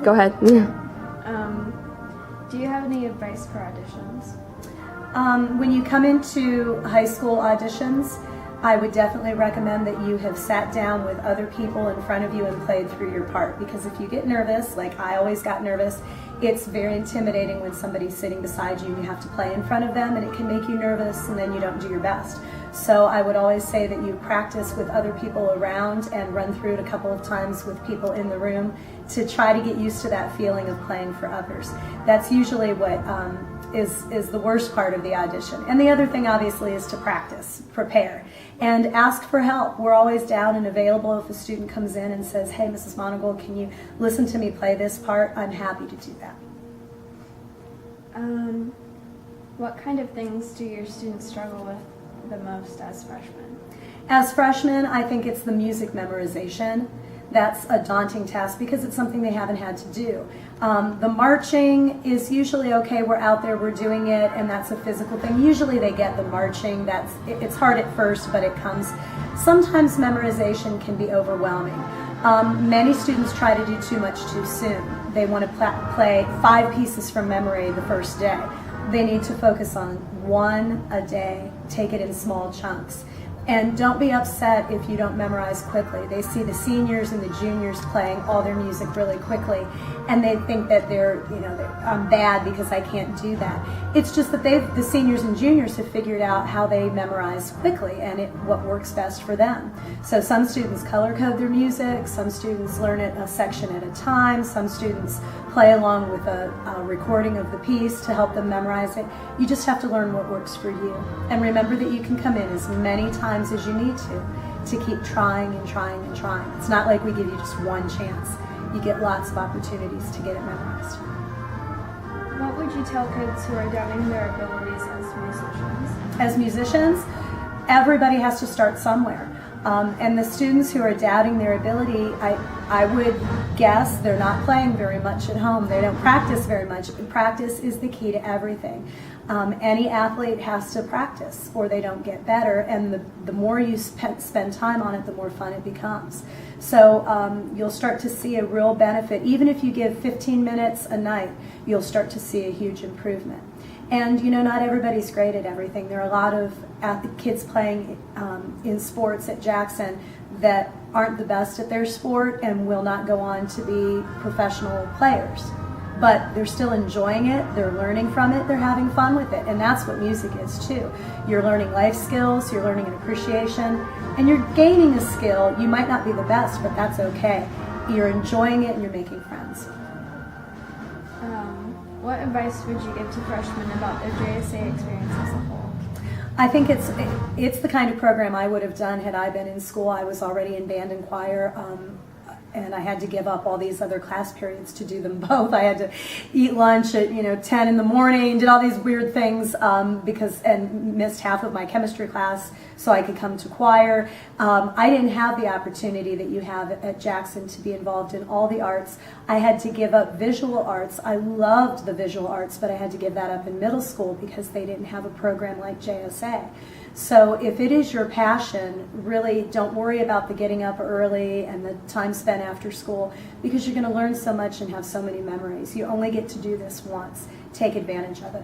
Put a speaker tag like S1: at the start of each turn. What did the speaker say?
S1: Go ahead.
S2: Do you have any advice for auditions?
S3: When you come into high school auditions, I would definitely recommend that you have sat down with other people in front of you and played through your part, because if you get nervous, like I always got nervous, it's very intimidating when somebody's sitting beside you and you have to play in front of them, and it can make you nervous and then you don't do your best. So I would always say that you practice with other people around and run through it a couple of times with people in the room to try to get used to that feeling of playing for others. That's usually what is the worst part of the audition. And the other thing obviously is to practice, prepare, and ask for help. We're always down and available if a student comes in and says, hey, Mrs. Monigold, can you listen to me play this part? I'm happy to do that.
S2: What kind of things do your students struggle with the most as freshmen?
S3: As freshmen, I think it's the music memorization. That's a daunting task because it's something they haven't had to do. The marching is usually okay. We're out there, we're doing it, and that's a physical thing. Usually they get the marching. It's hard at first, but it comes. Sometimes memorization can be overwhelming. Many students try to do too much too soon. They want to play 5 pieces from memory the first day. They need to focus on 1 a day, take it in small chunks. And don't be upset if you don't memorize quickly. They see the seniors and the juniors playing all their music really quickly, and they think that I'm bad because I can't do that. It's just that the seniors and juniors have figured out how they memorize quickly and what works best for them. So some students color code their music, some students learn it a section at a time, some students play along with a recording of the piece to help them memorize it. You just have to learn what works for you. And remember that you can come in as many times as you need to keep trying and trying and trying. It's not like we give you just one chance. You get lots of opportunities to get it memorized.
S2: What would you tell kids who are doubting their abilities as musicians?
S3: As musicians, everybody has to start somewhere. And the students who are doubting their ability, I would guess they're not playing very much at home. They don't practice very much. Practice is the key to everything. Any athlete has to practice or they don't get better, and the more you spend time on it, the more fun it becomes. So you'll start to see a real benefit. Even if you give 15 minutes a night, you'll start to see a huge improvement. And not everybody's great at everything. There are a lot of kids playing in sports at Jackson that aren't the best at their sport and will not go on to be professional players. But they're still enjoying it, they're learning from it, they're having fun with it, and that's what music is too. You're learning life skills, you're learning an appreciation, and you're gaining a skill. You might not be the best, but that's okay. You're enjoying it and you're making friends.
S2: What advice would you give to freshmen about their JSA experience as a whole?
S3: I think it's the kind of program I would have done had I been in school. I was already in band and choir, and I had to give up all these other class periods to do them both. I had to eat lunch at 10 in the morning, did all these weird things and missed half of my chemistry class so I could come to choir. I didn't have the opportunity that you have at Jackson to be involved in all the arts. I had to give up visual arts. I loved the visual arts, but I had to give that up in middle school because they didn't have a program like JSA. So if it is your passion, really don't worry about the getting up early and the time spent after school, because you're going to learn so much and have so many memories. You only get to do this once. Take advantage of it.